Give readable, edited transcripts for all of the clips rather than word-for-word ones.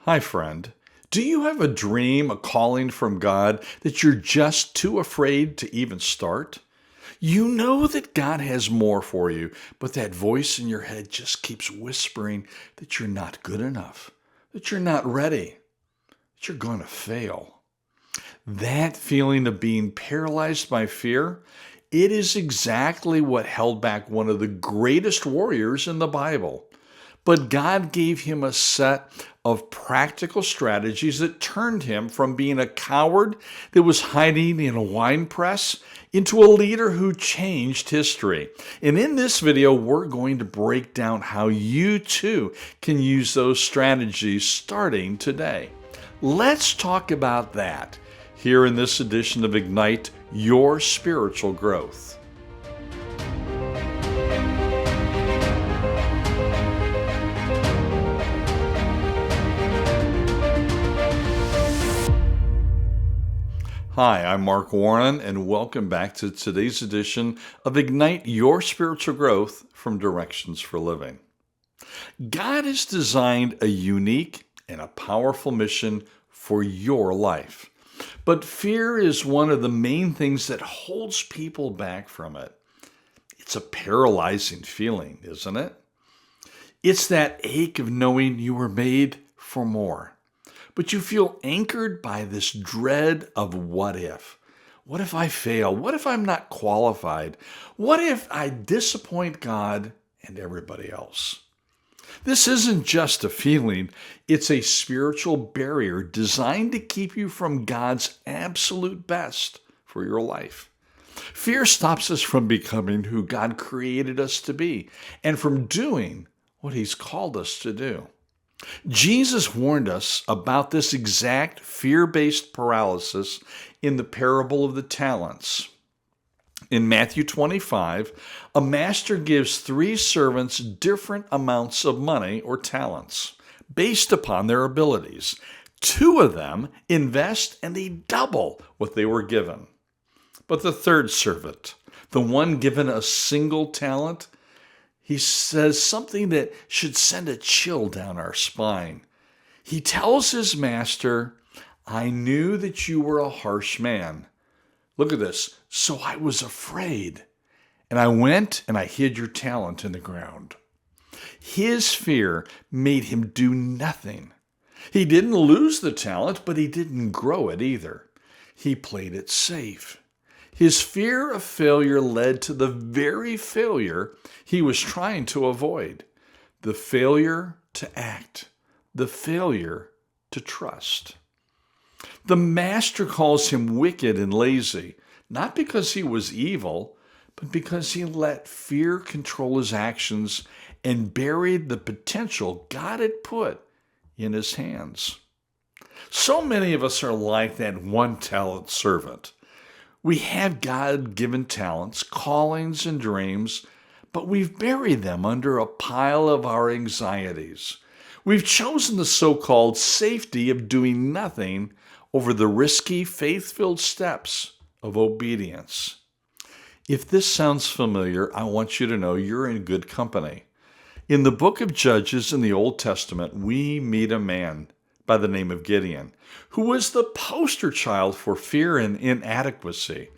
Hi, friend. Do you have a dream, a calling from God that you're just too afraid to even start? You know that God has more for you, but that voice in your head just keeps whispering that you're not good enough, that you're not ready, that you're going to fail. That feeling of being paralyzed by fear, it is exactly what held back one of the greatest warriors in the Bible. But God gave him a set of practical strategies that turned him from being a coward that was hiding in a wine press into a leader who changed history. And in this video, we're going to break down how you too can use those strategies starting today. Let's talk about that here in this edition of Ignite Your Spiritual Growth. Hi, I'm Mark Warren, and welcome back to today's edition of Ignite Your Spiritual Growth from Directions for Living. God has designed a unique and a powerful mission for your life. But fear is one of the main things that holds people back from it. It's a paralyzing feeling, isn't it? It's that ache of knowing you were made for more. But you feel anchored by this dread of what if? What if I fail? What if I'm not qualified? What if I disappoint God and everybody else? This isn't just a feeling, it's a spiritual barrier designed to keep you from God's absolute best for your life. Fear stops us from becoming who God created us to be and from doing what He's called us to do. Jesus warned us about this exact fear-based paralysis in the parable of the talents. In Matthew 25, a master gives 3 servants different amounts of money or talents based upon their abilities. 2 of them invest and they double what they were given. But the 3rd servant, the one given a single talent, he says something that should send a chill down our spine. He tells his master, I knew that you were a harsh man. Look at this. So I was afraid. And I went and I hid your talent in the ground. His fear made him do nothing. He didn't lose the talent, but he didn't grow it either. He played it safe. His fear of failure led to the very failure he was trying to avoid. The failure to act. The failure to trust. The master calls him wicked and lazy, not because he was evil, but because he let fear control his actions and buried the potential God had put in his hands. So many of us are like that one-talent servant. We have God-given talents, callings, and dreams, but we've buried them under a pile of our anxieties. We've chosen the so-called safety of doing nothing over the risky, faith-filled steps of obedience. If this sounds familiar, I want you to know you're in good company. In the book of Judges in the Old Testament, we meet a man by the name of Gideon, who was the poster child for fear and inadequacy.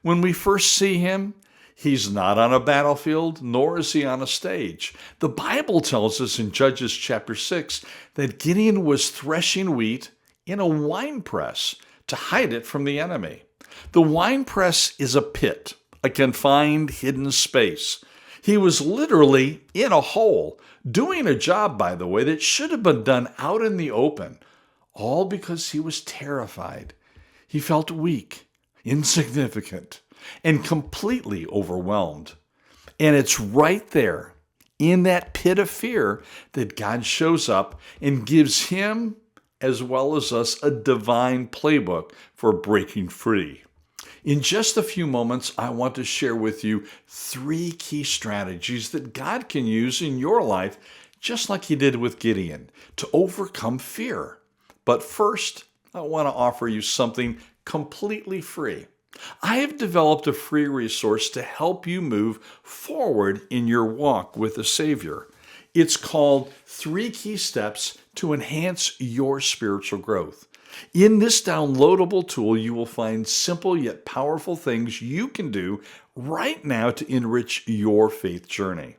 When we first see him, he's not on a battlefield, nor is he on a stage. The Bible tells us in Judges chapter 6 that Gideon was threshing wheat in a winepress to hide it from the enemy. The winepress is a pit, a confined, hidden space. He was literally in a hole, doing a job, by the way, that should have been done out in the open, all because he was terrified. He felt weak, insignificant, and completely overwhelmed. And it's right there, in that pit of fear, that God shows up and gives him, as well as us, a divine playbook for breaking free. In just a few moments, I want to share with you 3 key strategies that God can use in your life, just like He did with Gideon, to overcome fear. But first, I want to offer you something completely free. I have developed a free resource to help you move forward in your walk with the Savior. It's called 3 Key Steps to enhance your spiritual growth. In this downloadable tool, you will find simple yet powerful things you can do right now to enrich your faith journey.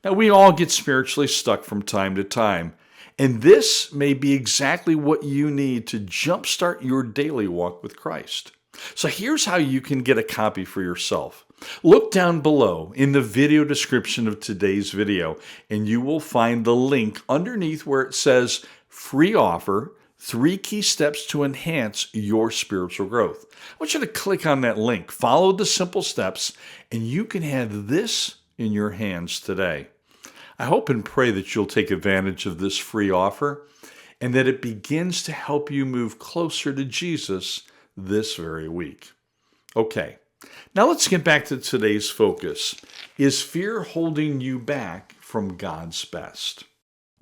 Now, we all get spiritually stuck from time to time, and this may be exactly what you need to jumpstart your daily walk with Christ. So here's how you can get a copy for yourself. Look down below in the video description of today's video, and you will find the link underneath where it says free offer, 3 key steps to enhance your spiritual growth. I want you to click on that link, follow the simple steps, and you can have this in your hands today. I hope and pray that you'll take advantage of this free offer and that it begins to help you move closer to Jesus this very week. Okay, now let's get back to today's focus. Is fear holding you back from God's best?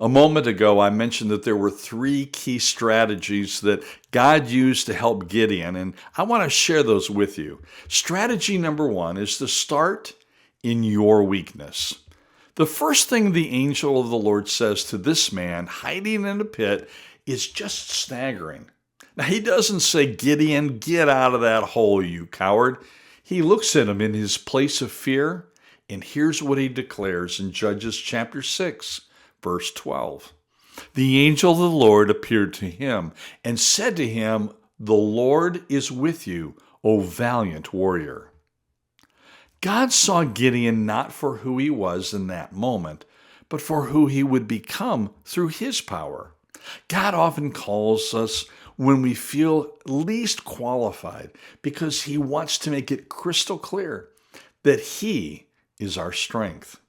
A moment ago, I mentioned that there were 3 key strategies that God used to help Gideon, and I want to share those with you. Strategy number 1 is to start in your weakness. The first thing the angel of the Lord says to this man hiding in a pit is just staggering. Now, he doesn't say, Gideon, get out of that hole, you coward. He looks at him in his place of fear, and here's what he declares in Judges chapter 6. Verse 12, the angel of the Lord appeared to him and said to him, the Lord is with you, O valiant warrior. God saw Gideon not for who he was in that moment, but for who he would become through his power. God often calls us when we feel least qualified because he wants to make it crystal clear that he is our strength.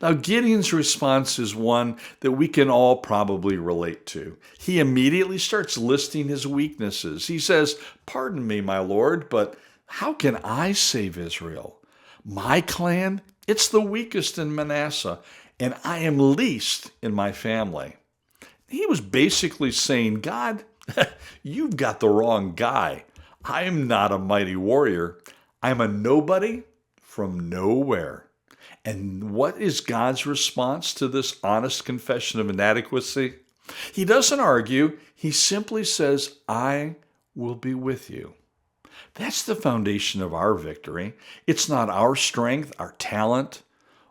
Now, Gideon's response is one that we can all probably relate to. He immediately starts listing his weaknesses. He says, pardon me, my Lord, but how can I save Israel? My clan, it's the weakest in Manasseh, and I am least in my family. He was basically saying, God, you've got the wrong guy. I am not a mighty warrior. I'm a nobody from nowhere. And what is God's response to this honest confession of inadequacy? He doesn't argue. He simply says, I will be with you. That's the foundation of our victory. It's not our strength, our talent,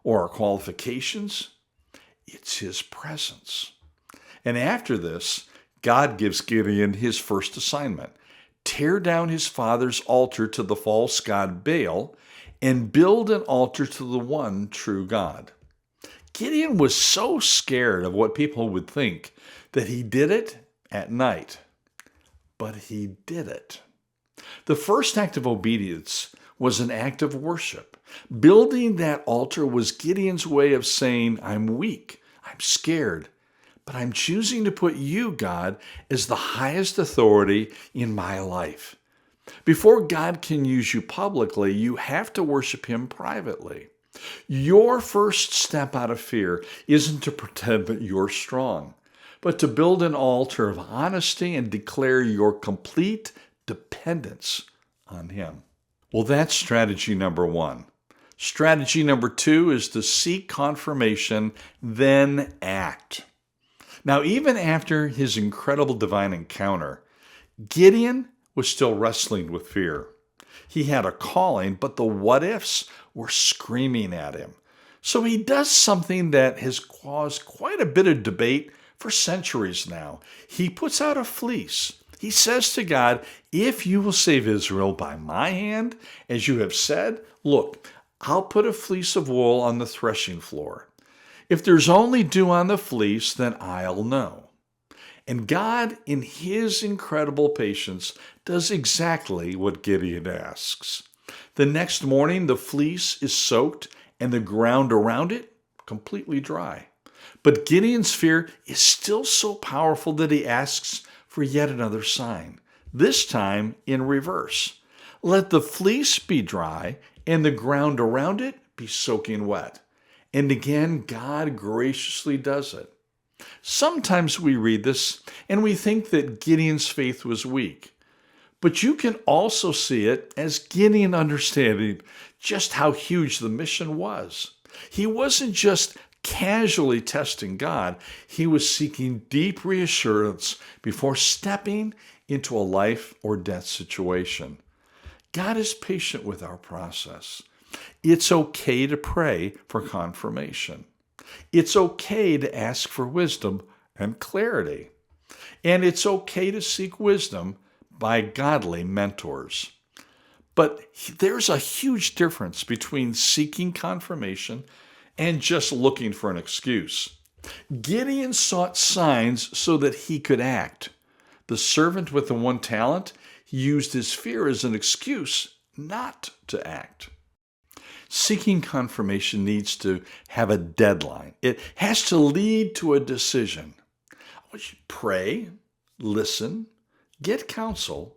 or our qualifications. It's his presence. And after this, God gives Gideon his first assignment. Tear down his father's altar to the false god Baal and build an altar to the one true God. Gideon was so scared of what people would think that he did it at night. But he did it. The first act of obedience was an act of worship. Building that altar was Gideon's way of saying, I'm weak, I'm scared, but I'm choosing to put you, God, as the highest authority in my life. Before God can use you publicly, you have to worship him privately. Your first step out of fear isn't to pretend that you're strong, but to build an altar of honesty and declare your complete dependence on him. Well, that's strategy number 1. Strategy number 2 is to seek confirmation, then act. Now, even after his incredible divine encounter, Gideon was still wrestling with fear. He had a calling, but the what-ifs were screaming at him. So he does something that has caused quite a bit of debate for centuries now. He puts out a fleece. He says to God, if you will save Israel by my hand, as you have said, look, I'll put a fleece of wool on the threshing floor. If there's only dew on the fleece, then I'll know. And God, in his incredible patience, does exactly what Gideon asks. The next morning, the fleece is soaked and the ground around it completely dry. But Gideon's fear is still so powerful that he asks for yet another sign, this time in reverse. Let the fleece be dry and the ground around it be soaking wet. And again, God graciously does it. Sometimes we read this and we think that Gideon's faith was weak. But you can also see it as Gideon understanding just how huge the mission was. He wasn't just casually testing God. He was seeking deep reassurance before stepping into a life or death situation. God is patient with our process. It's okay to pray for confirmation. It's okay to ask for wisdom and clarity. And it's okay to seek wisdom by godly mentors. But there's a huge difference between seeking confirmation and just looking for an excuse. Gideon sought signs so that he could act. The servant with the one talent used his fear as an excuse not to act. Seeking confirmation needs to have a deadline. It has to lead to a decision. Pray, listen, get counsel,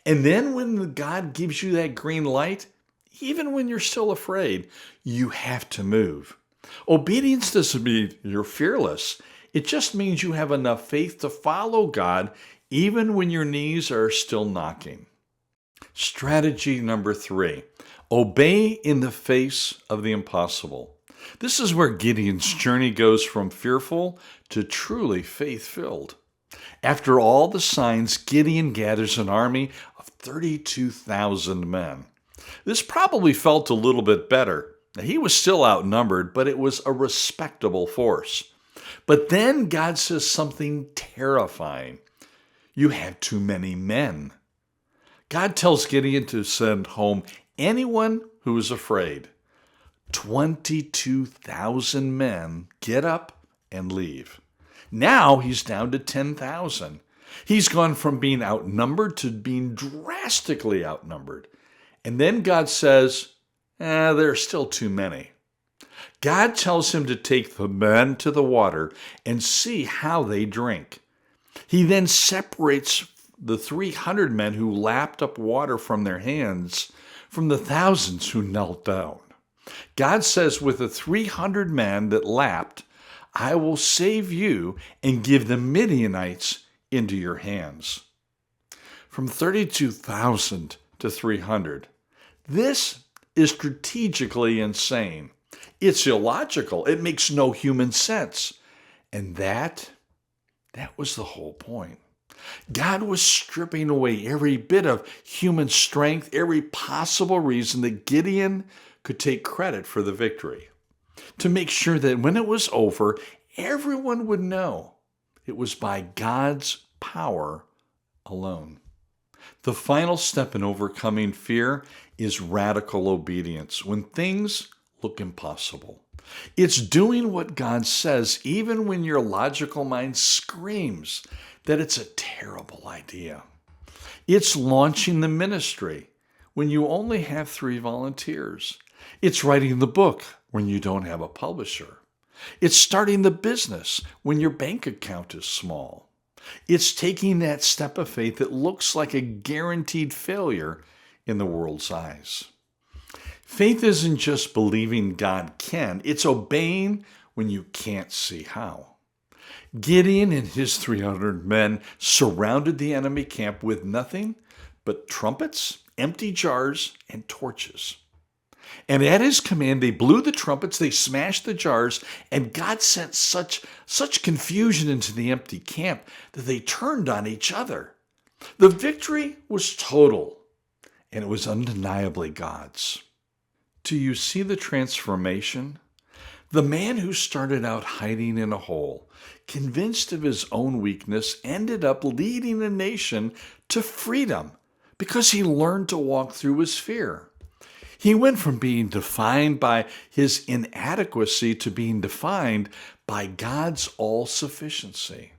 and then when God gives you that green light, even when you're still afraid, you have to move. Obedience doesn't mean you're fearless. It just means you have enough faith to follow God even when your knees are still knocking. Strategy number 3, obey in the face of the impossible. This is where Gideon's journey goes from fearful to truly faith-filled. After all the signs, Gideon gathers an army of 32,000 men. This probably felt a little bit better. He was still outnumbered, but it was a respectable force. But then God says something terrifying. You have too many men. God tells Gideon to send home anyone who is afraid. 22,000 men get up and leave. Now he's down to 10,000. He's gone from being outnumbered to being drastically outnumbered. And then God says, there are still too many. God tells him to take the men to the water and see how they drink. He then separates the 300 men who lapped up water from their hands from the thousands who knelt down. God says, with the 300 men that lapped, I will save you and give the Midianites into your hands. From 32,000 to 300. This is strategically insane. It's illogical. It makes no human sense. And that was the whole point. God was stripping away every bit of human strength, every possible reason that Gideon could take credit for the victory, to make sure that when it was over, everyone would know it was by God's power alone. The final step in overcoming fear is radical obedience when things look impossible. It's doing what God says even when your logical mind screams that it's a terrible idea. It's launching the ministry when you only have 3 volunteers. It's writing the book when you don't have a publisher. It's starting the business when your bank account is small. It's taking that step of faith that looks like a guaranteed failure in the world's eyes. Faith isn't just believing God can, it's obeying when you can't see how. Gideon and his 300 men surrounded the enemy camp with nothing but trumpets, empty jars, and torches. And at his command, they blew the trumpets, they smashed the jars, and God sent such confusion into the empty camp that they turned on each other. The victory was total, and it was undeniably God's. Do you see the transformation? The man who started out hiding in a hole, convinced of his own weakness, ended up leading a nation to freedom because he learned to walk through his fear. He went from being defined by his inadequacy to being defined by God's all-sufficiency.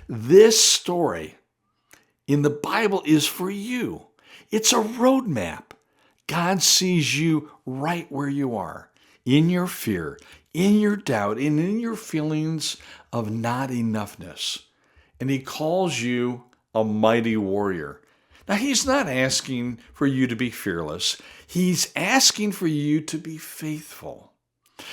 This story in the Bible is for you. It's a roadmap. God sees you right where you are, in your fear, in your doubt, and in your feelings of not enoughness. And he calls you a mighty warrior. Now, he's not asking for you to be fearless. He's asking for you to be faithful.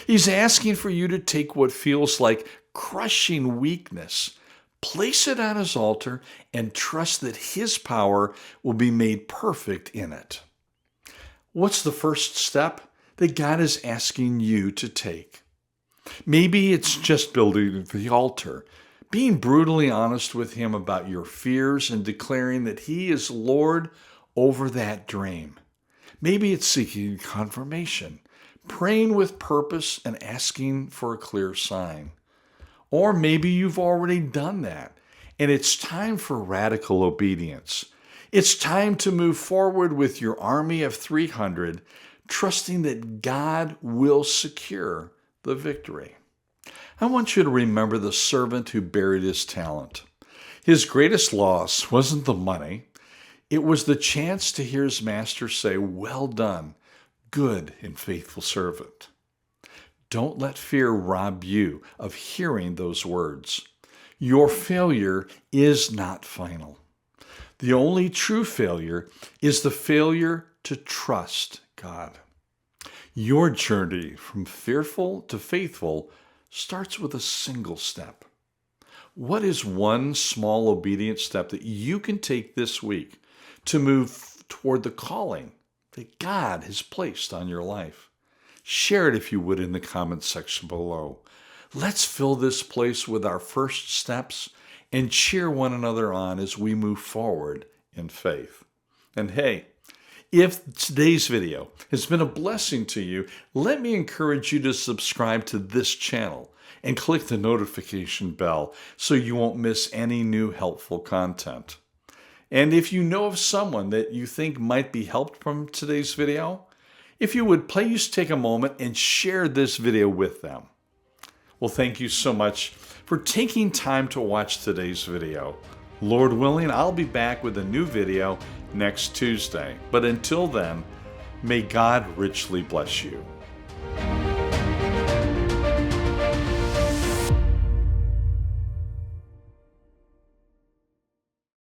He's asking for you to take what feels like crushing weakness, place it on his altar, and trust that his power will be made perfect in it. What's the first step that God is asking you to take? Maybe it's just building the altar, being brutally honest with Him about your fears and declaring that He is Lord over that dream. Maybe it's seeking confirmation, praying with purpose and asking for a clear sign. Or maybe you've already done that, and it's time for radical obedience. It's time to move forward with your army of 300, trusting that God will secure the victory. I want you to remember the servant who buried his talent. His greatest loss wasn't the money. It was the chance to hear his master say, "Well done, good and faithful servant." Don't let fear rob you of hearing those words. Your failure is not final. The only true failure is the failure to trust God. Your journey from fearful to faithful starts with a single step. What is one small obedient step that you can take this week to move toward the calling that God has placed on your life? Share it, if you would, in the comments section below. Let's fill this place with our first steps and cheer one another on as we move forward in faith. And hey, if today's video has been a blessing to you, let me encourage you to subscribe to this channel and click the notification bell so you won't miss any new helpful content. And if you know of someone that you think might be helped from today's video, if you would please take a moment and share this video with them. Well, thank you so much for taking time to watch today's video. Lord willing, I'll be back with a new video next Tuesday. But until then, may God richly bless you.